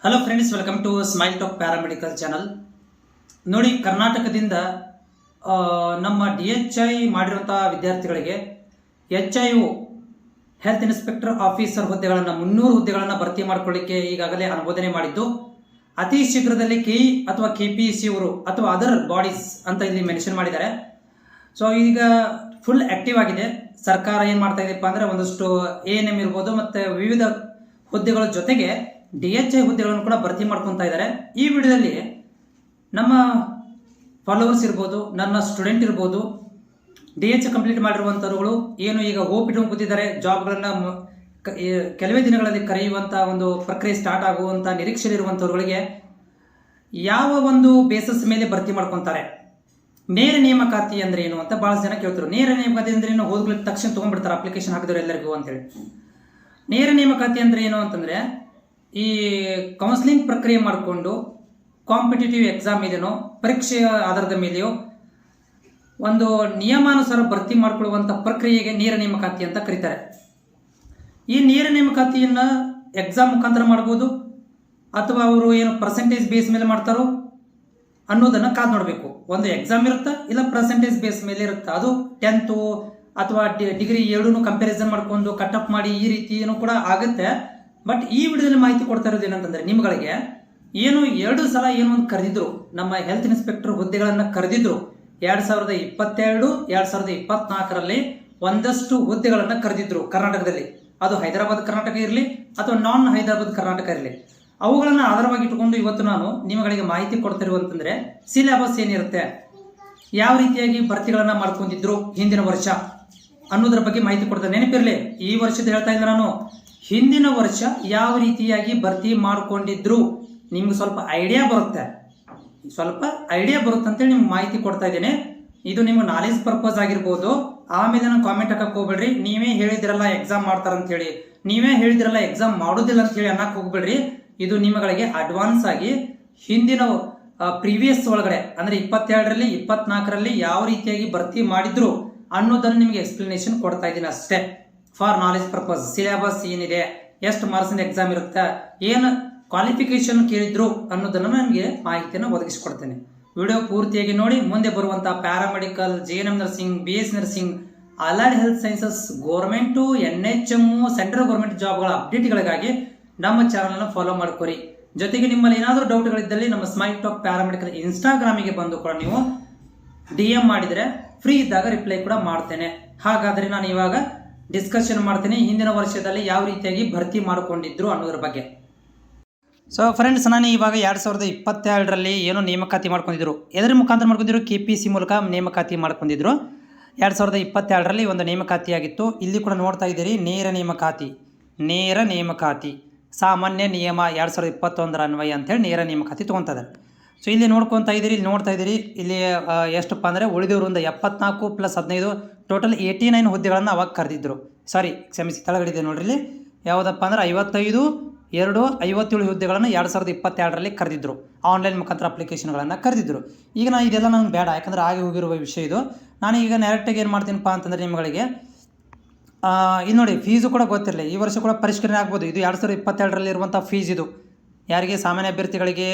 Hello friends, welcome to Smile Talk paramedical channel. ನೋಡಿ, ಕರ್ನಾಟಕದಿಂದ ನಮ್ಮ DHI ಮಾಡಿರುವಂತಹ ವಿದ್ಯಾರ್ಥಿಗಳಿಗೆ HIO ಹೆಲ್ತ್ ಇನ್ಸ್ಪೆಕ್ಟರ್ ಆಫೀಸರ್ ಹುದ್ದೆಗಳನ್ನು 300 ಹುದ್ದೆಗಳನ್ನು ಭರ್ತಿ ಮಾಡಿಕೊಳ್ಳಿಕ್ಕೆ ಈಗಾಗಲೇ ಅನುಮೋದನೆ ಮಾಡಿದ್ದು, ಅತಿ ಶೀಘ್ರದಲ್ಲಿ KE ಅಥವಾ KPEC ಅವರು ಅಥವಾ ಅದರ್ ಬಾಡೀಸ್ ಅಂತ ಇಲ್ಲಿ ಮೆನ್ಷನ್ ಮಾಡಿದ್ದಾರೆ. ಸೊ ಈಗ ಫುಲ್ ಆಕ್ಟಿವ್ ಆಗಿದೆ. ಸರ್ಕಾರ ಏನು ಮಾಡ್ತಾ ಇದೆಯಪ್ಪ ಅಂದರೆ ಒಂದಷ್ಟು ANM ಇರ್ಬೋದು ಮತ್ತು ವಿವಿಧ ಹುದ್ದೆಗಳ ಜೊತೆಗೆ DHI ಹುದ್ದೆಗಳನ್ನು ಕೂಡ ಭರ್ತಿ ಮಾಡ್ಕೊತಾ ಇದ್ದಾರೆ. ಈ ವಿಡಿಯೋದಲ್ಲಿ ನಮ್ಮ ಫಾಲೋವರ್ಸ್ ಇರ್ಬೋದು, ನನ್ನ ಸ್ಟೂಡೆಂಟ್ ಇರ್ಬೋದು, DHI ಕಂಪ್ಲೀಟ್ ಮಾಡಿರುವಂಥವ್ರುಗಳು ಏನು ಈಗ ಹೋಪ್ ಇಟ್ಕೊಂಡು ಕೂತಿದ್ದಾರೆ, ಜಾಬ್ಗಳನ್ನು ಕೆಲವೇ ದಿನಗಳಲ್ಲಿ ಕರೆಯುವಂಥ ಒಂದು ಪ್ರಕ್ರಿಯೆ ಸ್ಟಾರ್ಟ್ ಆಗುವಂಥ ನಿರೀಕ್ಷೆಯಲ್ಲಿರುವಂಥವ್ರುಗಳಿಗೆ ಯಾವ ಒಂದು ಬೇಸಸ್ ಮೇಲೆ ಭರ್ತಿ ಮಾಡ್ಕೊತಾರೆ, ನೇರ ನೇಮಕಾತಿ ಅಂದ್ರೆ ಏನು ಅಂತ ಭಾಳ ಜನ ಕೇಳ್ತಾರೆ. ನೇರ ನೇಮಕಾತಿ ಅಂದ್ರೆ ಏನು, ಹೋಗ್ಲಿಕ್ಕೆ ತಕ್ಷಣ ತೊಗೊಂಡ್ಬಿಡ್ತಾರೆ ಅಪ್ಲಿಕೇಶನ್ ಹಾಕಿದವರು ಎಲ್ಲರಿಗೂ ಅಂತೇಳಿ. ನೇರ ನೇಮಕಾತಿ ಅಂದ್ರೆ ಏನು ಅಂತಂದ್ರೆ, ಈ ಕೌನ್ಸಿಲಿಂಗ್ ಪ್ರಕ್ರಿಯೆ ಮಾಡಿಕೊಂಡು ಕಾಂಪಿಟೇಟಿವ್ ಎಕ್ಸಾಮ್ ಇದೆನೋ ಪರೀಕ್ಷೆಯ ಆಧಾರದ ಮೇಲೆಯೋ ಒಂದು ನಿಯಮಾನುಸಾರ ಭರ್ತಿ ಮಾಡಿಕೊಳ್ಳುವಂಥ ಪ್ರಕ್ರಿಯೆಗೆ ನೇರ ನೇಮಕಾತಿ ಅಂತ ಕರೀತಾರೆ. ಈ ನೇರ ನೇಮಕಾತಿಯನ್ನು ಎಕ್ಸಾಮ್ ಮುಖಾಂತರ ಮಾಡ್ಬೋದು ಅಥವಾ ಅವರು ಏನು ಪರ್ಸೆಂಟೇಜ್ ಬೇಸ್ ಮೇಲೆ ಮಾಡ್ತಾರೋ ಅನ್ನೋದನ್ನು ಕಾದು ನೋಡಬೇಕು. ಒಂದು ಎಕ್ಸಾಮ್ ಇರುತ್ತೆ, ಇಲ್ಲ ಪರ್ಸೆಂಟೇಜ್ ಬೇಸ್ ಮೇಲೆ ಇರುತ್ತೆ. ಅದು 10th ಅಥವಾ ಡಿಗ್ರಿ ಎರಡೂ ಕಂಪ್ಯಾರಿಸನ್ ಮಾಡ್ಕೊಂಡು ಕಟಪ್ ಮಾಡಿ ಈ ರೀತಿಯೂ ಕೂಡ ಆಗುತ್ತೆ. ಬಟ್ ಈ ವಿಡಿಯೋದಲ್ಲಿ ಮಾಹಿತಿ ಕೊಡ್ತಾ ಇರೋದು ಏನಂತಂದ್ರೆ, ನಿಮ್ಗಳಿಗೆ ಏನು 2 ಸಲ ಏನು ಒಂದು ಕರೆದಿದ್ರು, ನಮ್ಮ ಹೆಲ್ತ್ ಇನ್ಸ್ಪೆಕ್ಟರ್ ಹುದ್ದೆಗಳನ್ನು ಕರೆದಿದ್ರು. 2022, 2024ರಲ್ಲಿ ಒಂದಷ್ಟು ಹುದ್ದೆಗಳನ್ನು ಕರೆದಿದ್ರು ಕರ್ನಾಟಕದಲ್ಲಿ. ಅದು ಹೈದರಾಬಾದ್ ಕರ್ನಾಟಕ ಇರಲಿ ಅಥವಾ ನಾನ್ ಹೈದರಾಬಾದ್ ಕರ್ನಾಟಕ ಇರಲಿ, ಅವುಗಳನ್ನು ಆಧಾರವಾಗಿ ಇಟ್ಟುಕೊಂಡು ಇವತ್ತು ನಾನು ನಿಮಗೆ ಮಾಹಿತಿ ಕೊಡ್ತಿರುವಂತಂದ್ರೆ ಸಿಲೆಬಸ್ ಏನಿರುತ್ತೆ, ಯಾವ ರೀತಿಯಾಗಿ ಭರ್ತಿಗಳನ್ನು ಮಾಡ್ಕೊಂಡಿದ್ರು ಹಿಂದಿನ ವರ್ಷ ಅನ್ನೋದ್ರ ಬಗ್ಗೆ ಮಾಹಿತಿ ಕೊಡ್ತೇನೆ. ನೆನಪಿರಲಿ, ಈ ವರ್ಷದ ಹೇಳ್ತಾ ಇದ್ದೆ ನಾನು, ಹಿಂದಿನ ವರ್ಷ ಯಾವ ರೀತಿಯಾಗಿ ಭರ್ತಿ ಮಾಡ್ಕೊಂಡಿದ್ರು ನಿಮ್ಗೆ ಸ್ವಲ್ಪ ಐಡಿಯಾ ಬರುತ್ತೆ ಅಂತೇಳಿ ನಿಮ್ಗೆ ಮಾಹಿತಿ ಕೊಡ್ತಾ ಇದ್ದೇನೆ. ಇದು ನಿಮ್ಗೆ ನಾಲೆಜ್ ಪರ್ಪಸ್ ಆಗಿರ್ಬೋದು. ಆಮೇಲೆ ನಾನು ಕಾಮೆಂಟ್ ಹಾಕಕ್ಕೆ ಹೋಗ್ಬೇಡ್ರಿ, ನೀವೇ ಹೇಳಿದಿರಲ್ಲ ಎಕ್ಸಾಮ್ ಮಾಡ್ತಾರಂತ ಹೇಳಿ, ನೀವೇ ಹೇಳಿದಿರಲ್ಲ ಎಕ್ಸಾಮ್ ಮಾಡೋದಿಲ್ಲ ಅಂತ ಹೇಳಿ ಅನ್ನಕ್ಕೆ ಹೋಗ್ಬೇಡ್ರಿ. ಇದು ನಿಮ್ಮಗಳಿಗೆ ಅಡ್ವಾನ್ಸ್ ಆಗಿ ಹಿಂದಿನ ಪ್ರೀವಿಯಸ್ ಒಳಗಡೆ ಅಂದ್ರೆ 22ರಲ್ಲಿ 24ರಲ್ಲಿ ಯಾವ ರೀತಿಯಾಗಿ ಭರ್ತಿ ಮಾಡಿದ್ರು ಅನ್ನೋದನ್ನು ನಿಮಗೆ ಎಕ್ಸ್ಪ್ಲನೇಷನ್ ಕೊಡ್ತಾ ಇದ್ದೀನಿ ಅಷ್ಟೇ, ಫಾರ್ ನಾಲೆಜ್ ಪರ್ಪಸ್. ಸಿಲೆಬಸ್ ಏನಿದೆ, ಎಷ್ಟು ಮಾರ್ಕ್ಸಿಂದ ಎಕ್ಸಾಮ್ ಇರುತ್ತೆ, ಏನು ಕ್ವಾಲಿಫಿಕೇಶನ್ ಕೇಳಿದ್ರು ಅನ್ನೋದನ್ನು ನನಗೆ ಮಾಹಿತಿಯನ್ನು ಒದಗಿಸಿಕೊಡ್ತೇನೆ. ವಿಡಿಯೋ ಪೂರ್ತಿಯಾಗಿ ನೋಡಿ. ಮುಂದೆ ಬರುವಂತಹ paramedical, JNM nursing, BS nursing, allied health sciences, government, NHM, central government ಜಾಬ್ಗಳ ಅಪ್ಡೇಟ್ಗಳಿಗಾಗಿ ನಮ್ಮ ಚಾನಲ್ನ ಫಾಲೋ ಮಾಡ್ಕೊರಿ. ಜೊತೆಗೆ ನಿಮ್ಮಲ್ಲಿ ಏನಾದರೂ ಡೌಟ್ಗಳಿದ್ದಲ್ಲಿ ನಮ್ಮ ಸ್ಮೈಲ್ ಟಾಕ್ ಪ್ಯಾರಾಮೆಡಿಕಲ್ ಇನ್ಸ್ಟಾಗ್ರಾಮಿಗೆ ಬಂದು ಕೂಡ ನೀವು DM ಮಾಡಿದರೆ ಫ್ರೀ ಇದ್ದಾಗ ರಿಪ್ಲೈ ಕೂಡ ಮಾಡ್ತೇನೆ. ಹಾಗಾದರೆ ನಾನು ಇವಾಗ ಡಿಸ್ಕಷನ್ ಮಾಡ್ತೀನಿ ಹಿಂದಿನ ವರ್ಷದಲ್ಲಿ ಯಾವ ರೀತಿಯಾಗಿ ಭರ್ತಿ ಮಾಡಿಕೊಂಡಿದ್ರು ಅನ್ನೋದ್ರ ಬಗ್ಗೆ. ಸೊ ಫ್ರೆಂಡ್ಸ್, ನಾನು ಇವಾಗ 2022ರಲ್ಲಿ ಏನೋ ನೇಮಕಾತಿ ಮಾಡ್ಕೊಂಡಿದ್ರು. ಎದರ ಮುಖಾಂತರ ಮಾಡ್ಕೊಂಡಿದ್ರು? KPEC ಮೂಲಕ ನೇಮಕಾತಿ ಮಾಡ್ಕೊಂಡಿದ್ರು. 2022ರಲ್ಲಿ ಒಂದು ನೇಮಕಾತಿಯಾಗಿತ್ತು. ಇಲ್ಲಿ ಕೂಡ ನೋಡ್ತಾ ಇದ್ದೀರಿ, ನೇರ ನೇಮಕಾತಿ ಸಾಮಾನ್ಯ ನಿಯಮ 2021 ಅನ್ವಯ ಅಂತೇಳಿ ನೇರ ನೇಮಕಾತಿ ತೊಗೊತಾ ಇದ್ದಾರೆ. ಸೊ ಇಲ್ಲಿ ನೋಡ್ತಾ ಇದ್ದೀರಿ, ಇಲ್ಲಿ ಎಷ್ಟಪ್ಪ ಅಂದರೆ ಉಳಿದವರು ಒಂದು 74 + 15 ಟೋಟಲ್ 89 ಹುದ್ದೆಗಳನ್ನು ಅವಾಗ ಕರೆದಿದ್ರು. ಕ್ಷಮಿಸಿ, ತಳಗಡಿದೆ ನೋಡ್ರಿ. ಇಲ್ಲಿ ಯಾವುದಪ್ಪ ಅಂದರೆ 57 ಹುದ್ದೆಗಳನ್ನು 2022ರಲ್ಲಿ ಕರೆದಿದ್ರು. ಆನ್ಲೈನ್ ಮುಖಾಂತರ ಅಪ್ಲಿಕೇಶನ್ಗಳನ್ನು ಕರೆದಿದ್ರು. ಈಗ ನಾನು ಇದೆಲ್ಲ ನನಗೆ ಬೇಡ, ಯಾಕಂದರೆ ಆಗಿ ಹೋಗಿರುವ ವಿಷಯ ಇದು. ನಾನು ಈಗ ಡೈರೆಕ್ಟಾಗಿ ಏನು ಮಾಡ್ತೀನಪ್ಪ ಅಂತಂದರೆ, ನಿಮಗೆ ಇದು ನೋಡಿ, ಫೀಸು ಕೂಡ ಗೊತ್ತಿರಲಿ, ಈ ವರ್ಷ ಕೂಡ ಪರಿಷ್ಕರಣೆ ಆಗ್ಬೋದು. ಇದು 2022ರಲ್ಲಿ ಇರುವಂಥ ಫೀಸ್. ಇದು ಯಾರಿಗೆ? ಸಾಮಾನ್ಯ ಅಭ್ಯರ್ಥಿಗಳಿಗೆ,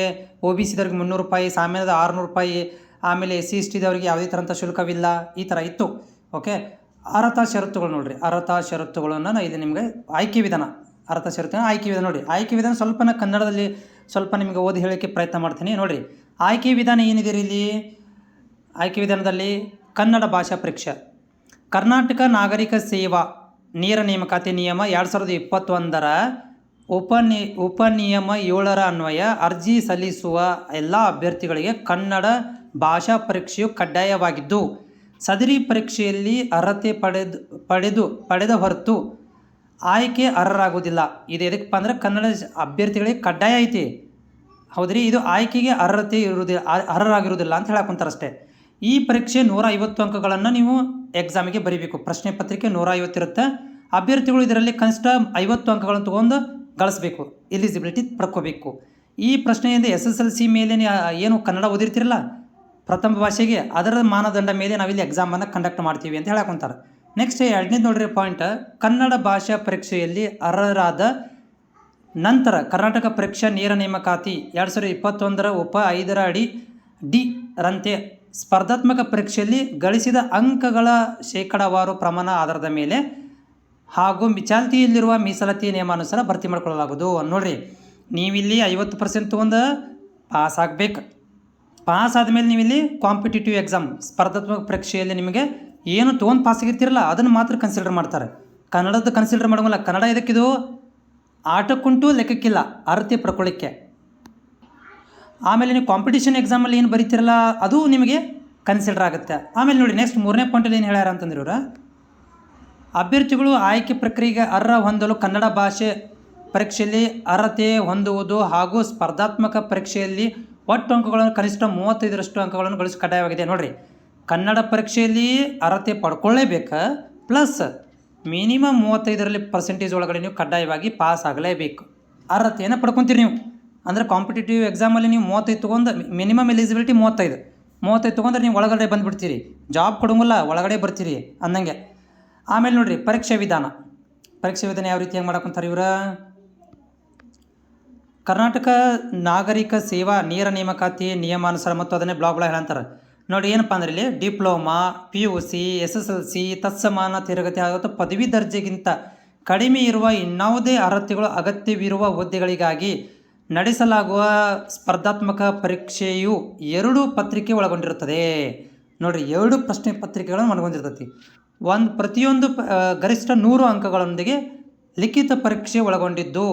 OBC ದವ್ರಿಗೆ 300 ರೂಪಾಯಿ, ಸಾಮಾನ್ಯದ 600 ರೂಪಾಯಿ, ಆಮೇಲೆ SC/ST ದವರಿಗೆ ಯಾವುದೇ ಥರಂಥ ಶುಲ್ಕವಿಲ್ಲ, ಈ ಥರ ಇತ್ತು. ಓಕೆ, ಅರ್ಹತಾ ಷರತ್ತುಗಳು ನೋಡಿರಿ. ಅರ್ಹತಾ ಷರತ್ತುಗಳನ್ನು ನಾನು ಇಲ್ಲಿ ನಿಮಗೆ ಆಯ್ಕೆ ವಿಧಾನ ನೋಡಿ. ಆಯ್ಕೆ ವಿಧಾನ ಸ್ವಲ್ಪ ಕನ್ನಡದಲ್ಲಿ ಸ್ವಲ್ಪ ನಿಮಗೆ ಓದಿ ಹೇಳೋಕ್ಕೆ ಪ್ರಯತ್ನ ಮಾಡ್ತೀನಿ ನೋಡಿರಿ. ಆಯ್ಕೆ ವಿಧಾನ ಏನಿದೆ ಇಲ್ಲಿ? ಆಯ್ಕೆ ವಿಧಾನದಲ್ಲಿ ಕನ್ನಡ ಭಾಷಾ ಪರೀಕ್ಷೆ, ಕರ್ನಾಟಕ ನಾಗರಿಕ ಸೇವಾ ನೇರ ನೇಮಕಾತಿ ನಿಯಮ 2021ರ ಉಪನಿಯಮ 7ರ ಅನ್ವಯ ಅರ್ಜಿ ಸಲ್ಲಿಸುವ ಎಲ್ಲ ಅಭ್ಯರ್ಥಿಗಳಿಗೆ ಕನ್ನಡ ಭಾಷಾ ಪರೀಕ್ಷೆಯು ಕಡ್ಡಾಯವಾಗಿದ್ದು, ಸದರಿ ಪರೀಕ್ಷೆಯಲ್ಲಿ ಅರ್ಹತೆ ಪಡೆದ ಹೊರತು ಆಯ್ಕೆ ಅರ್ಹರಾಗುವುದಿಲ್ಲ. ಇದು ಎದಕ್ಕಪ್ಪ ಅಂದರೆ ಕನ್ನಡ ಅಭ್ಯರ್ಥಿಗಳಿಗೆ ಕಡ್ಡಾಯ ಐತಿ, ಹೌದ್ರಿ. ಇದು ಆಯ್ಕೆಗೆ ಅರ್ಹರಾಗಿರುವುದಿಲ್ಲ ಅಂತ ಹೇಳಕ್ಕಂತಾರಷ್ಟೇ. ಈ ಪರೀಕ್ಷೆ 150 ಅಂಕಗಳನ್ನು ನೀವು ಎಕ್ಸಾಮಿಗೆ ಬರೀಬೇಕು. ಪ್ರಶ್ನೆ ಪತ್ರಿಕೆ 150 ಇರುತ್ತೆ. ಅಭ್ಯರ್ಥಿಗಳು ಇದರಲ್ಲಿ ಕನಿಷ್ಠ 50 ಅಂಕಗಳನ್ನು ತೊಗೊಂಡು ಗಳಿಸ್ಬೇಕು, ಎಲಿಜಿಬಿಲಿಟಿ ಪಡ್ಕೋಬೇಕು. ಈ ಪ್ರಶ್ನೆಯಿಂದ SSLC ಮೇಲೆ ಏನು ಕನ್ನಡ ಓದಿರ್ತಿರಲ್ಲ ಪ್ರಥಮ ಭಾಷೆಗೆ, ಅದರ ಮಾನದಂಡ ಮೇಲೆ ನಾವಿಲ್ಲಿ ಎಕ್ಸಾಮನ್ನು ಕಂಡಕ್ಟ್ ಮಾಡ್ತೀವಿ ಅಂತ ಹೇಳಕ್ಕಂತಾರೆ. ನೆಕ್ಸ್ಟ್ 2ನೇದು ನೋಡ್ರಿ ಪಾಯಿಂಟ್, ಕನ್ನಡ ಭಾಷಾ ಪರೀಕ್ಷೆಯಲ್ಲಿ ಅರ್ಹರಾದ ನಂತರ ಕರ್ನಾಟಕ ಪರೀಕ್ಷಾ ನೇರ ನೇಮಕಾತಿ 2021 ಉಪ 5 ಅಡಿ ಡಿ ರಂತೆ ಸ್ಪರ್ಧಾತ್ಮಕ ಪರೀಕ್ಷೆಯಲ್ಲಿ ಗಳಿಸಿದ ಅಂಕಗಳ ಶೇಕಡಾವಾರು ಪ್ರಮಾಣ ಆಧಾರದ ಮೇಲೆ ಹಾಗೂ ಚಾಲ್ತಿಯಲ್ಲಿರುವ ಮೀಸಲಾತಿ ನಿಯಮಾನುಸಾರ ಭರ್ತಿ ಮಾಡಿಕೊಳ್ಳಲಾಗುವುದು. ನೋಡಿರಿ, ನೀವಿಲ್ಲಿ 50% ತೊಗೊಂಡು ಪಾಸ್ ಆಗಬೇಕು. ಪಾಸ್ ಆದಮೇಲೆ ನೀವಿಲ್ಲಿ ಕಾಂಪಿಟೇಟಿವ್ ಎಕ್ಸಾಮ್ ಸ್ಪರ್ಧಾತ್ಮಕ ಪರೀಕ್ಷೆಯಲ್ಲಿ ನಿಮಗೆ ಏನು ತೊಗೊಂಡು ಪಾಸ್ ಆಗಿರ್ತಿರಲ್ಲ ಅದನ್ನು ಮಾತ್ರ ಕನ್ಸಿಡರ್ ಮಾಡ್ತಾರೆ. ಕನ್ನಡದ್ದು ಕನ್ಸಿಡರ್ ಮಾಡೋಂಗಿಲ್ಲ. ಕನ್ನಡ ಇದಕ್ಕಿದು ಆಟಕ್ಕುಂಟು ಲೆಕ್ಕಕ್ಕಿಲ್ಲ, ಅರ್ಹತೆ ಪಡ್ಕೊಳ್ಳಿಕ್ಕೆ. ಆಮೇಲೆ ನೀವು ಕಾಂಪಿಟೇಷನ್ ಎಕ್ಸಾಮಲ್ಲಿ ಏನು ಬರೀತಿರಲ್ಲ ಅದು ನಿಮಗೆ ಕನ್ಸಿಡರ್ ಆಗುತ್ತೆ. ಆಮೇಲೆ ನೋಡಿ, ನೆಕ್ಸ್ಟ್ 3ನೇ ಪಾಯಿಂಟಲ್ಲಿ ಏನು ಹೇಳ್ಯಾರ ಅಂತಂದ್ರೆ ಇವರು, ಅಭ್ಯರ್ಥಿಗಳು ಆಯ್ಕೆ ಪ್ರಕ್ರಿಯೆಗೆ ಅರ್ಹ ಹೊಂದಲು ಕನ್ನಡ ಭಾಷೆ ಪರೀಕ್ಷೆಯಲ್ಲಿ ಅರ್ಹತೆ ಹೊಂದುವುದು ಹಾಗೂ ಸ್ಪರ್ಧಾತ್ಮಕ ಪರೀಕ್ಷೆಯಲ್ಲಿ ಒಟ್ಟು ಅಂಕಗಳನ್ನು ಕನಿಷ್ಠ 35ರಷ್ಟು ಅಂಕಗಳನ್ನು ಗಳಿಸಿ ಕಡ್ಡಾಯವಾಗಿದೆ. ನೋಡಿರಿ, ಕನ್ನಡ ಪರೀಕ್ಷೆಯಲ್ಲಿ ಅರ್ಹತೆ ಪಡ್ಕೊಳ್ಳೇಬೇಕು, ಪ್ಲಸ್ ಮಿನಿಮಮ್ 35% ಒಳಗಡೆ ನೀವು ಕಡ್ಡಾಯವಾಗಿ ಪಾಸ್ ಆಗಲೇಬೇಕು. ಅರ್ಹತೆಯನ್ನು ಪಡ್ಕೊತೀರಿ ನೀವು. ಅಂದರೆ ಕಾಂಪಿಟೇಟಿವ್ ಎಕ್ಸಾಮಲ್ಲಿ ನೀವು 35 ತೊಗೊಂಡು ಮಿನಿಮಮ್ ಎಲಿಜಿಬಿಲಿಟಿ 35 ತೊಗೊಂಡ್ರೆ ನೀವು ಒಳಗಡೆ ಬಂದುಬಿಡ್ತೀರಿ, ಜಾಬ್ ಕೊಡೋಂಗಿಲ್ಲ, ಒಳಗಡೆ ಬರ್ತೀರಿ ಅಂದಂಗೆ. ಆಮೇಲೆ ನೋಡಿರಿ, ಪರೀಕ್ಷಾ ವಿಧಾನ ಯಾವ ರೀತಿಯಾಗಿ ಮಾಡಕೊಂತಾರೆ ಇವರು, ಕರ್ನಾಟಕ ನಾಗರಿಕ ಸೇವಾ ನೇರ ನೇಮಕಾತಿ ನಿಯಮಾನುಸಾರ ಮತ್ತು ಅದನ್ನೇ ಬ್ಲಾಕ್ ಹೇಳ್ತಾರೆ. ನೋಡಿ, ಏನಪ್ಪ ಅಂದ್ರೆ ಇಲ್ಲಿ ಡಿಪ್ಲೊಮಾ, PUC, SSLC ತತ್ಸಮಾನ ತರಗತಿ ಹಾಗೂ ಪದವಿ ದರ್ಜೆಗಿಂತ ಕಡಿಮೆ ಇರುವ ಇನ್ನಾವುದೇ ಅರ್ಹತೆಗಳು ಅಗತ್ಯವಿರುವ ಹುದ್ದೆಗಳಿಗಾಗಿ ನಡೆಸಲಾಗುವ ಸ್ಪರ್ಧಾತ್ಮಕ ಪರೀಕ್ಷೆಯು 2 ಪತ್ರಿಕೆ ಒಳಗೊಂಡಿರುತ್ತದೆ. ನೋಡಿರಿ, 2 ಪ್ರಶ್ನೆ ಪತ್ರಿಕೆಗಳನ್ನು ಒಳಗೊಂಡಿರ್ತೈತಿ. ಪ್ರತಿಯೊಂದು ಗರಿಷ್ಠ 100 ಅಂಕಗಳೊಂದಿಗೆ ಲಿಖಿತ ಪರೀಕ್ಷೆ ಒಳಗೊಂಡಿದ್ದು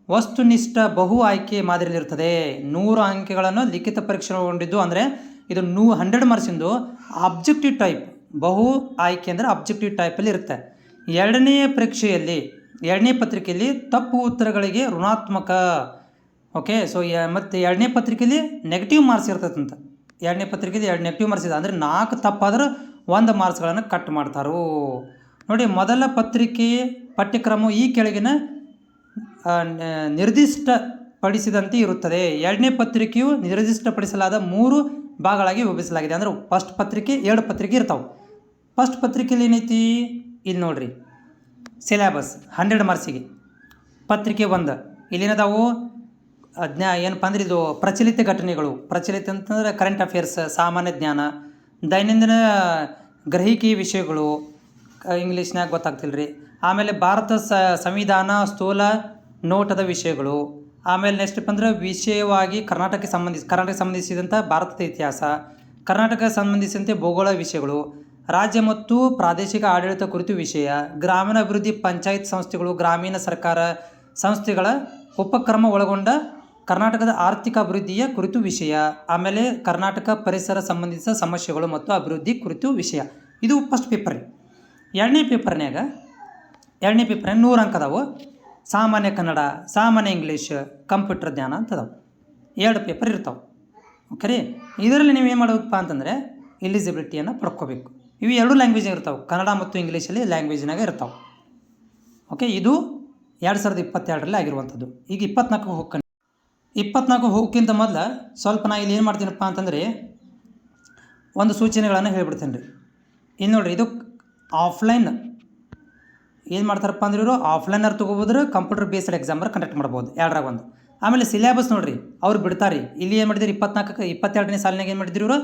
ವಸ್ತುನಿಷ್ಠ ಬಹು ಆಯ್ಕೆ ಮಾದರಿಯಲ್ಲಿರುತ್ತದೆ. 100 ಅಂಕೆಗಳನ್ನು ಲಿಖಿತ ಪರೀಕ್ಷೆ ಒಳಗೊಂಡಿದ್ದು ಅಂದರೆ ಇದು 100 ಮಾರ್ಕ್ಸಿಂದು ಆಬ್ಜೆಕ್ಟಿವ್ ಟೈಪ್, ಬಹು ಆಯ್ಕೆ ಅಂದರೆ ಆಬ್ಜೆಕ್ಟಿವ್ ಟೈಪಲ್ಲಿ ಇರುತ್ತೆ. ಎರಡನೇ ಪತ್ರಿಕೆಯಲ್ಲಿ ತಪ್ಪು ಉತ್ತರಗಳಿಗೆ ಋಣಾತ್ಮಕ. ಓಕೆ, ಸೊ ಮತ್ತು ಎರಡನೇ ಪತ್ರಿಕೆಯಲ್ಲಿ ನೆಗೆಟಿವ್ ಮಾರ್ಕ್ಸ್ ಇರ್ತದಂತ. ಎರಡನೇ ಪತ್ರಿಕೆಯಲ್ಲಿ 2 ನೆಗೆಟಿವ್ ಮಾರ್ಕ್ಸ್ ಇದೆ, ಅಂದರೆ 4 ತಪ್ಪಾದ್ರೆ 1 ಮಾರ್ಕ್ಸ್ಗಳನ್ನು ಕಟ್ ಮಾಡ್ತಾರೋ. ನೋಡಿ, ಮೊದಲ ಪತ್ರಿಕೆ ಪಠ್ಯಕ್ರಮ ಈ ಕೆಳಗಿನ ನಿರ್ದಿಷ್ಟಪಡಿಸಿದಂತೆ ಇರುತ್ತದೆ. ಎರಡನೇ ಪತ್ರಿಕೆಯು ನಿರ್ದಿಷ್ಟಪಡಿಸಲಾದ 3 ಭಾಗಗಳಾಗಿ ವಿಭಜಿಸಲಾಗಿದೆ. ಅಂದರೆ ಫಸ್ಟ್ ಪತ್ರಿಕೆ 2 ಪತ್ರಿಕೆ ಇರ್ತಾವೆ. ಫಸ್ಟ್ ಪತ್ರಿಕೆಯಲ್ಲಿ ಏನೈತಿ ಇಲ್ಲಿ ನೋಡ್ರಿ, ಸಿಲೆಬಸ್ 100 ಮಾರ್ಕ್ಸಿಗೆ. ಪತ್ರಿಕೆ 1 ಇಲ್ಲೇನದಾವು ಏನಪ್ಪ ಅಂದ್ರೆ ಇದು ಪ್ರಚಲಿತ ಘಟನೆಗಳು. ಪ್ರಚಲಿತ ಅಂತಂದ್ರೆ ಕರೆಂಟ್ ಅಫೇರ್ಸ್, ಸಾಮಾನ್ಯ ಜ್ಞಾನ, ದೈನಂದಿನ ಗ್ರಹಿಕೆ ವಿಷಯಗಳು, ಇಂಗ್ಲೀಷ್ನಾಗ ಗೊತ್ತಾಗ್ತಿಲ್ಲ ರೀ. ಆಮೇಲೆ ಭಾರತ ಸಂವಿಧಾನ ಸ್ಥೂಲ ನೋಟದ ವಿಷಯಗಳು. ಆಮೇಲೆ ನೆಕ್ಸ್ಟ್ ಅಂದ್ರೆ ವಿಷಯವಾಗಿ ಕರ್ನಾಟಕಕ್ಕೆ ಸಂಬಂಧಿಸಿದಂಥ ಭಾರತದ ಇತಿಹಾಸ, ಕರ್ನಾಟಕ ಸಂಬಂಧಿಸಿದಂತೆ ಭೂಗೋಳ ವಿಷಯಗಳು, ರಾಜ್ಯ ಮತ್ತು ಪ್ರಾದೇಶಿಕ ಆಡಳಿತ ಕುರಿತು ವಿಷಯ, ಗ್ರಾಮೀಣಾಭಿವೃದ್ಧಿ ಪಂಚಾಯತ್ ಸಂಸ್ಥೆಗಳು, ಗ್ರಾಮೀಣ ಸರ್ಕಾರ ಸಂಸ್ಥೆಗಳ ಉಪಕ್ರಮ ಒಳಗೊಂಡ ಕರ್ನಾಟಕದ ಆರ್ಥಿಕ ಅಭಿವೃದ್ಧಿಯ ಕುರಿತು ವಿಷಯ, ಆಮೇಲೆ ಕರ್ನಾಟಕ ಪರಿಸರ ಸಂಬಂಧಿಸಿದ ಸಮಸ್ಯೆಗಳು ಮತ್ತು ಅಭಿವೃದ್ಧಿ ಕುರಿತು ವಿಷಯ. ಇದು ಫಸ್ಟ್ ಪೇಪರ್. ಎರಡನೇ ಪೇಪರ್ನಾಗ 100 ಅಂಕ ಅದಾವು. ಸಾಮಾನ್ಯ ಕನ್ನಡ, ಸಾಮಾನ್ಯ ಇಂಗ್ಲೀಷ್, ಕಂಪ್ಯೂಟರ್ ಜ್ಞಾನ ಅಂತದಾವೆ. 2 ಪೇಪರ್ ಇರ್ತಾವೆ. ಓಕೆ ರೀ, ಇದರಲ್ಲಿ ನೀವು ಏನು ಮಾಡಬೇಕಪ್ಪ ಅಂತಂದರೆ ಎಲಿಜಿಬಿಲಿಟಿಯನ್ನು ಪಡ್ಕೋಬೇಕು. ಇವು 2 ಲ್ಯಾಂಗ್ವೇಜ್ ಇರ್ತಾವೆ, ಕನ್ನಡ ಮತ್ತು ಇಂಗ್ಲೀಷಲ್ಲಿ ಲ್ಯಾಂಗ್ವೇಜ್ನಾಗ ಇರ್ತಾವೆ. ಓಕೆ, ಇದು 2022ರಲ್ಲಿ ಆಗಿರುವಂಥದ್ದು. ಈಗ 24 ಹೋಗೋಕ್ಕಿಂತ ಮೊದಲು ಸ್ವಲ್ಪ ನಾ ಇಲ್ಲಿ ಏನು ಮಾಡ್ತೀನಪ್ಪ ಅಂತಂದರೆ ಒಂದು ಸೂಚನೆಗಳನ್ನು ಹೇಳಿಬಿಡ್ತೇನೆ ರೀ. ಇಲ್ಲಿ ನೋಡಿರಿ, ಇದು ಆಫ್ಲೈನ್ ಏನು ಮಾಡ್ತಾರಪ್ಪ ಅಂದ್ರೆ ಇವರು ಆಫ್ಲೈನರ್ ತೊಗೋಬೋದ್ರೆ ಕಂಪ್ಯೂಟರ್ ಬೇಸ್ಡ್ ಎಕ್ಸಾಮರ್ ಕಂಡಕ್ಟ್ ಮಾಡ್ಬೋದು. 2ರಾಗ 1. ಆಮೇಲೆ ಸಿಲೆಬಸ್ ನೋಡಿರಿ, ಅವ್ರು ಬಿಡ್ತಾರೆ. ಇಲ್ಲಿ ಏನು ಮಾಡಿದ್ರು 22ನೇ ಸಾಲಿನಾಗ ಏನು ಮಾಡಿದ್ರು ಇವರು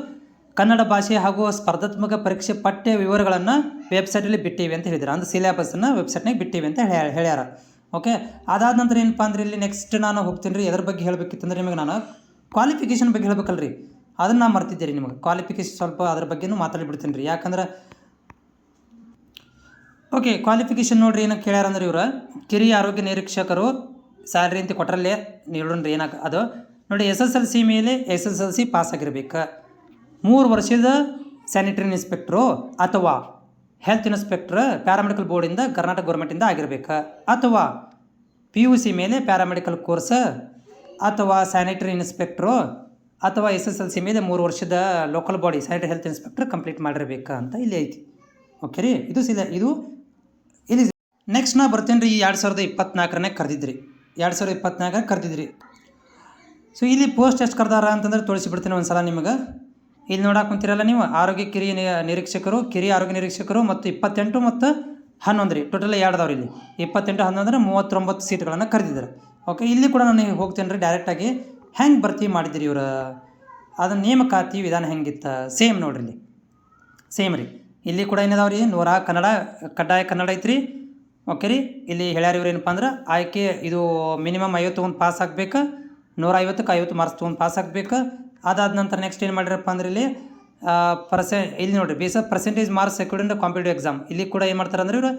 ಕನ್ನಡ ಭಾಷೆ ಹಾಗೂ ಸ್ಪರ್ಧಾತ್ಮಕ ಪರೀಕ್ಷೆ ಪಠ್ಯ ವಿವರಗಳನ್ನು ವೆಬ್ಸೈಟಲ್ಲಿ ಬಿಟ್ಟಿವಿ ಅಂತ ಹೇಳಿದ್ರು. ಅಂದ್ರೆ ಸಿಲೆಬಸ್ಸನ್ನು ವೆಬ್ಸೈಟ್ನಾಗ ಬಿಟ್ಟಿವಿ ಅಂತ ಹೇಳ್ಯಾರ. ಓಕೆ, ಅದಾದ ನಂತರ ಏನಪ್ಪ ಅಂದ್ರೆ ಇಲ್ಲಿ ನೆಕ್ಸ್ಟ್ ನಾನು ಹೋಗ್ತೀನಿ ರೀ. ಎದ್ರ ಬಗ್ಗೆ ಹೇಳಬೇಕಿತ್ತಂದ್ರೆ ನಿಮಗೆ ನಾನು ಕ್ವಾಲಿಫಿಕೇಷನ್ ಬಗ್ಗೆ ಹೇಳ್ಬೇಕಲ್ಲ ರೀ, ಅದನ್ನು ನಾನು ಮರ್ತಿದ್ದೆ ರೀ. ನಿಮಗೆ ಕ್ವಾಲಿಫಿಕೇಷನ್ ಸ್ವಲ್ಪ ಅದ್ರ ಬಗ್ಗೆನೂ ಮಾತಾಡಿಬಿಡ್ತೀನಿ ರೀ. ಯಾಕಂದ್ರೆ ಓಕೆ, ಕ್ವಾಲಿಫಿಕೇಷನ್ ನೋಡಿರಿ ಏನಕ್ಕೆ ಕೇಳ್ಯಾರ ಅಂದ್ರೆ ಇವರು ಕಿರಿಯ ಆರೋಗ್ಯ ನಿರೀಕ್ಷಕರು ಸ್ಯಾಲ್ರಿ ಅಂತ ಕೊಟ್ಟರಲ್ಲೇ ನೀಡೋಣ್ರಿ. ಅದು ನೋಡಿ, SSLC ಮೇಲೆ SSLC ಪಾಸ್ ಆಗಿರ್ಬೇಕು, 3 ವರ್ಷದ ಸ್ಯಾನಿಟರಿ ಇನ್ಸ್ಪೆಕ್ಟ್ರು ಅಥವಾ ಹೆಲ್ತ್ ಇನ್ಸ್ಪೆಕ್ಟ್ರ್ ಪ್ಯಾರಾಮೆಡಿಕಲ್ ಬೋರ್ಡಿಂದ ಕರ್ನಾಟಕ ಗೌರ್ಮೆಂಟಿಂದ ಆಗಿರ್ಬೇಕು, ಅಥವಾ PUC ಮೇಲೆ ಪ್ಯಾರಾಮೆಡಿಕಲ್ ಕೋರ್ಸ್ ಅಥವಾ ಸ್ಯಾನಿಟರಿ ಇನ್ಸ್ಪೆಕ್ಟ್ರು ಅಥವಾ SSLC ಮೇಲೆ 3 ವರ್ಷದ local body sanitary health inspector complete ಮಾಡಿರ್ಬೇಕು ಅಂತ ಇಲ್ಲಿ ಐತಿ. ಓಕೆ ರೀ, ಇದು ಇಲ್ಲಿ ನೆಕ್ಸ್ಟ್ ನಾ ಬರ್ತೇನೆ ರೀ. 2024 ಕರೆದಿದ್ರಿ, 2024 ಕರೆದಿದ್ರಿ. ಸೊ ಇಲ್ಲಿ ಪೋಸ್ಟ್ ಎಷ್ಟು ಕರೆದಾರ ಅಂತಂದ್ರೆ ತೋರಿಸಿಬಿಡ್ತೀನಿ ಒಂದು ಸಲ ನಿಮಗೆ. ಇಲ್ಲಿ ನೋಡಕ್ಕೆ ಕುಂತಿರಲ್ಲ ನೀವು, ಕಿರಿಯ ಆರೋಗ್ಯ ನಿರೀಕ್ಷಕರು ಮತ್ತು 28 ಮತ್ತು 11 ರೀ, ಟೋಟಲ್ 2 ಅದಾವ್ರಿ ಇಲ್ಲಿ. 28 11 39 ಸೀಟ್ಗಳನ್ನು ಕರೆದಿದ್ದಾರೆ. ಓಕೆ, ಇಲ್ಲಿ ಕೂಡ ನಾನು ಹೋಗ್ತೇನೆ ರೀ ಡೈರೆಕ್ಟಾಗಿ. ಹೆಂಗೆ ಭರ್ತಿ ಮಾಡಿದಿರಿ ಇವ್ರು, ಅದನ್ನ ನೇಮಕಾತಿ ವಿಧಾನ ಹೆಂಗಿತ್ತು ಸೇಮ್ ನೋಡ್ರಿ ಇಲ್ಲಿ. ಸೇಮ್ ರೀ, ಇಲ್ಲಿ ಕೂಡ ಏನಿದಾವೆ ರೀ 100 ಕನ್ನಡ ಕಡ್ಡಾಯ ಕನ್ನಡ ಐತ್ರಿ. ಓಕೆ ರೀ, ಇಲ್ಲಿ ಹೇಳ್ಯಾರ ಇವ್ರು ಏನಪ್ಪ ಅಂದ್ರೆ ಆಯ್ಕೆ ಇದು ಮಿನಿಮಮ್ 50 ತೊಗೊಂಡು ಪಾಸ್ ಆಗಬೇಕು, 150ಕ್ಕೆ 50 ಮಾರ್ಕ್ಸ್ ತೊಗೊಂಡು ಪಾಸ್ ಆಗಬೇಕು. ಅದಾದ ನಂತರ ನೆಕ್ಸ್ಟ್ ಏನು ಮಾಡಿರಪ್ಪ ಅಂದ್ರೆ ಇಲ್ಲಿ ಇಲ್ಲಿ ನೋಡಿರಿ base of percentage marks secured competitive exam. ಇಲ್ಲಿ ಕೂಡ ಏನು ಮಾಡ್ತಾರೆ ಅಂದರೆ ಇವರು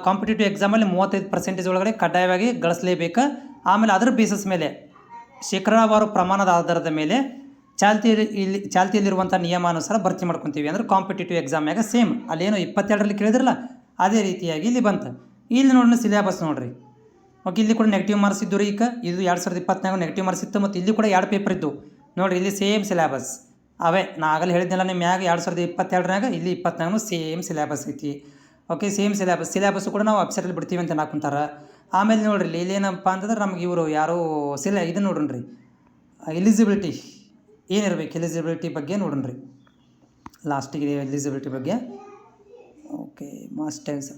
ಕಾಂಪಿಟೇಟಿವ್ ಎಕ್ಸಾಮಲ್ಲಿ 35% ಒಳಗಡೆ ಕಡ್ಡಾಯವಾಗಿ ಗಳಿಸಲೇಬೇಕು. ಆಮೇಲೆ ಅದರ ಬೇಸಸ್ ಮೇಲೆ ಶೇಕಡಾವಾರು ಪ್ರಮಾಣದ ಆಧಾರದ ಮೇಲೆ ಚಾಲ್ತಿಯಲ್ಲಿರುವಂಥ ನಿಯಮಾನುಸಾರ ಭರ್ತಿ ಮಾಡ್ಕೊತೀವಿ. ಅಂದ್ರೆ ಕಾಂಪಿಟೇಟಿವ್ ಎಕ್ಸಾಮ್ಯಾಗ ಸೇಮ್ ಅಲ್ಲೇನು 22ರಲ್ಲಿ ಕೇಳಿದ್ರಲ್ಲ ಅದೇ ರೀತಿಯಾಗಿ ಇಲ್ಲಿ ಬಂತು. ಇಲ್ಲಿ ನೋಡ್ರಿ ಸಿಲೆಬಸ್ ನೋಡಿರಿ. ಓಕೆ, ಇಲ್ಲಿ ಕೂಡ ನೆಗೆಟಿವ್ ಮಾರ್ಕ್ಸ್ ಇದ್ದು ರೀ. ಈಗ ಇದು 2024 ನೆಗೆಟಿವ್ ಮಾರ್ಕ್ಸ್ ಇತ್ತು, ಮತ್ತು ಇಲ್ಲಿ ಕೂಡ 2 ಪೇಪರ್ ಇದ್ದು ನೋಡಿರಿ. ಇಲ್ಲಿ ಸೇಮ್ ಸಿಲೆಬಸ್ ಅವೇ ನಾ ಆಗಲ್ಲಿ ಹೇಳಿದ್ನಲ್ಲ ನಿಮ್ಮ ಮ್ಯಾಗ 2022 ಇಲ್ಲಿ 24 ಸೇಮ್ ಸಿಲೆಬಸ್ ಐತಿ. ಓಕೆ, ಸೇಮ್ ಸಿಲೆಬಸ್ಸು ಕೂಡ ನಾವು ವೆಬ್ಸೈಟಲ್ಲಿ ಬಿಡ್ತೀವಿ ಅಂತ ಹಾಕೊಂತಾರೆ. ಆಮೇಲೆ ನೋಡ್ರಿ ಇಲ್ಲಿ ಏನಪ್ಪ ಅಂತಂದ್ರೆ ನಮ್ಗೆ ಇವರು ಯಾರು ಇದನ್ನು ನೋಡ್ರಿ ಎಲಿಜಿಬಿಲಿಟಿ ಏನಿರ್ಬೇಕು, ಎಲಿಜಿಬಿಲಿಟಿ ಬಗ್ಗೆ ನೋಡ್ರಿ ಲಾಸ್ಟಿಗೆ ಎಲಿಜಿಬಿಲಿಟಿ ಬಗ್ಗೆ. ಓಕೆ, ಮಾಸ್ಟರ್ಸ್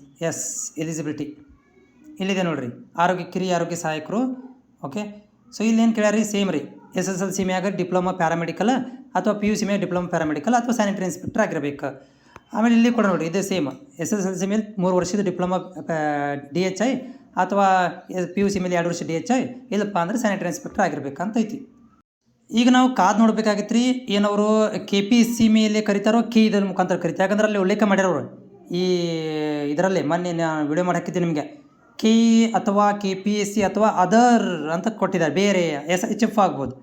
ಎಲಿಜಿಬಿಲಿಟಿ ಇಲ್ಲಿದೆ ನೋಡ್ರಿ, ಕಿರಿಯ ಆರೋಗ್ಯ ಸಹಾಯಕರು. ಓಕೆ, ಸೊ ಇಲ್ಲೇನು ಕೇಳ್ಯಾರಿ ಸೇಮ್ ರೀ. SSLC ಮ್ಯಾಗ ಡಿಪ್ಲೊಮಾ ಪ್ಯಾರಾಮೆಡಿಕಲ್ ಅಥವಾ PUC ಮ್ಯಾಗ ಡಿಪ್ಲೊಮಾ ಪ್ಯಾರಾಮೆಡಿಕಲ್ ಅಥವಾ ಸ್ಯಾನಿಟರಿ ಇನ್ಸ್ಪೆಕ್ಟರ್ ಆಗಿರಬೇಕು. ಆಮೇಲೆ ಇಲ್ಲಿ ಕೂಡ ನೋಡಿ ಇದೇ ಸೇಮ್ SSLC ಮೇಲೆ 3 ವರ್ಷದ ಡಿಪ್ಲೊಮಾ DHI ಅಥವಾ PUC ಮೇಲೆ 2 ವರ್ಷ DHI, ಇಲ್ಲಪ್ಪ ಅಂದ್ರೆ ಸ್ಯಾನಿಟರಿ ಇನ್ಸ್ಪೆಕ್ಟರ್ ಆಗಿರ್ಬೇಕಂತ ಐತಿ. ಈಗ ನಾವು ಕಾದು ನೋಡ್ಬೇಕಾಗಿತ್ತು ರೀ, ಏನವರು KPSC ಮೇಲೆ ಕರಿತಾರೋ ಇದರ ಮುಖಾಂತರ ಕರಿತಾರೆ. ಯಾಕಂದ್ರೆ ಅಲ್ಲಿ ಉಲ್ಲೇಖ ಮಾಡ್ಯಾರವರು ಈ ಇದರಲ್ಲಿ ಮೊನ್ನೆ ನಾನು ವಿಡಿಯೋ ಮಾಡಿ ಹಾಕಿದ್ದೆ ನಿಮಗೆ. ಅಥವಾ KPSC ಅಥವಾ ಅದರ್ ಅಂತ ಕೊಟ್ಟಿದ್ದಾರೆ, ಬೇರೆ SHF ಆಗ್ಬೋದು.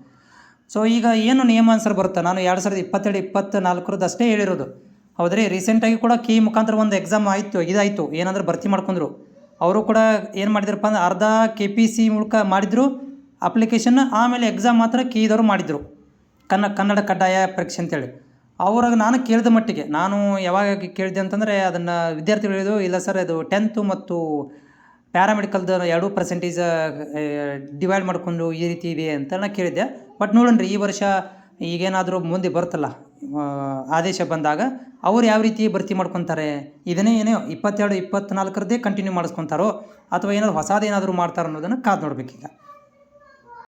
ಸೊ ಈಗ ಏನು ನಿಯಮಾನುಸಾರ ಬರುತ್ತೆ, ನಾನು 2022-24 ಅಷ್ಟೇ ಹೇಳಿರೋದು. ಹೌದ್ರಿ, ರೀಸೆಂಟಾಗಿ ಕೂಡ ಮುಖಾಂತರ ಒಂದು ಎಕ್ಸಾಮ್ ಇದಾಯಿತು, ಏನಂದ್ರೆ ಭರ್ತಿ ಮಾಡ್ಕೊಂಡ್ರು. ಅವರು ಕೂಡ ಏನು ಮಾಡಿದ್ರಪ್ಪ ಅಂದ್ರೆ ಅರ್ಧ KPSC ಮೂಲಕ ಮಾಡಿದರು ಅಪ್ಲಿಕೇಶನ್, ಆಮೇಲೆ ಎಕ್ಸಾಮ್ ಮಾತ್ರ ಇದವರು ಮಾಡಿದರು ಕನ್ನಡ ಕಡ್ಡಾಯ ಪರೀಕ್ಷೆ ಅಂತೇಳಿ. ಅವ್ರಾಗ ನಾನು ಕೇಳಿದ ಮಟ್ಟಿಗೆ, ನಾನು ಯಾವಾಗ ಕೇಳಿದೆ ಅಂತಂದರೆ ಅದನ್ನು ವಿದ್ಯಾರ್ಥಿಗಳು ಹೇಳಿದ್ರು, ಇಲ್ಲ ಸರ್ ಅದು 10th ಮತ್ತು ಪ್ಯಾರಾಮೆಡಿಕಲ್ದು 2% ಡಿವೈಡ್ ಮಾಡಿಕೊಂಡು ಈ ರೀತಿ ಇದೆ ಅಂತ ನಾನು ಕೇಳಿದ್ದೆ. ಬಟ್ ನೋಡೋಣ ಈ ವರ್ಷ ಈಗೇನಾದರೂ ಮುಂದೆ ಬರುತ್ತಲ್ಲ ಆದೇಶ ಬಂದಾಗ ಅವ್ರು ಯಾವ ರೀತಿ ಭರ್ತಿ ಮಾಡ್ಕೊತಾರೆ, ಇದನ್ನೇ ಏನೋ 22-24 ಕಂಟಿನ್ಯೂ ಮಾಡಿಸ್ಕೊತಾರೋ ಅಥವಾ ಏನಾದ್ರು ಹೊಸದೇನಾದರೂ ಮಾಡ್ತಾರೋ ಅನ್ನೋದನ್ನು ಕಾದು ನೋಡ್ಬೇಕೀಗ.